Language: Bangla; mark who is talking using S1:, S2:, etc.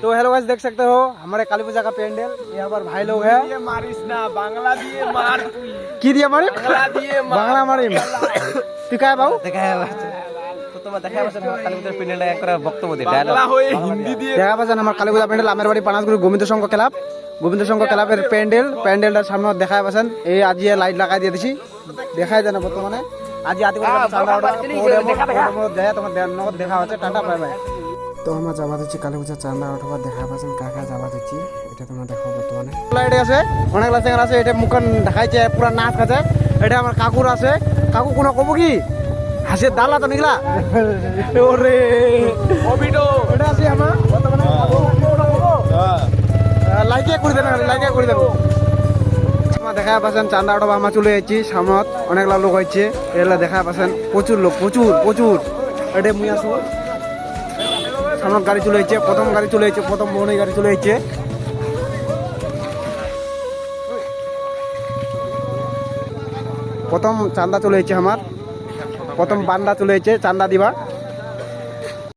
S1: तो हेलो गाइस, देख सकते हो हमारे काली पूजा का पेंडल। यहाँ पर भाई लोग हैं।
S2: ये मारिस ना बांग्ला दिए मार
S1: की दिया मारी
S2: बांग्ला दिए
S1: बांग्ला मारी তুই কায় বাবু
S2: বাংলা হয়ে হিন্দি দিয়ে
S1: দেখা পাচ্ছেন আমার কালী পূজা প্যান্ডেল আমার বাড়ি পানাসগুড়ি গোবিন্দ সংঘ ক্লাব। গোবিন্দ সংঘ ক্লাবের প্যান্ডেলটার সামনে দেখা পাচ্ছেন এই আজি লাইট লাগাই দিয়ে দিছি দেখাই যায় না বর্তমানে আজি আদি করে চাঁদা যায় তোমার নগদ দেখা হচ্ছে টাটা বাই বাই। তো আমরা যাবা দিচ্ছি কালী পূজার চাঁদা ওঠা দেখা পাচ্ছেন কাকা যাবা দিচ্ছি এটা তোমরা দেখো বর্তমানে লাইট আছে অনেক লাইট আছে এটা মুখ দেখাইছে পুরা নাচ খাচ্ছে এটা আমার কাকুর আছে কাকু কোনো কব কি হাসির দালা তো নিগলা ওরে
S2: ওবিডো
S1: এটা আছে আমার বর্তমানে লাইকে করে দেন লাইকে করে দেন আমার দেখা পাচ্ছেন চাঁদা ওঠা আমরা চলে যাচ্ছি সামত অনেকগুলা লোক হয়েছে এগুলা দেখা পাচ্ছেন প্রচুর লোক প্রচুর এটা মুই আসবো সামনে গাড়ি চলে যাচ্ছে প্রথম গাড়ি চলে যাচ্ছে প্রথম বহনী গাড়ি চলে যাচ্ছে প্রথম চান্দা চলে যাচ্ছে আমার প্রথম বান্দা চলে যাচ্ছে চান্দা দিবা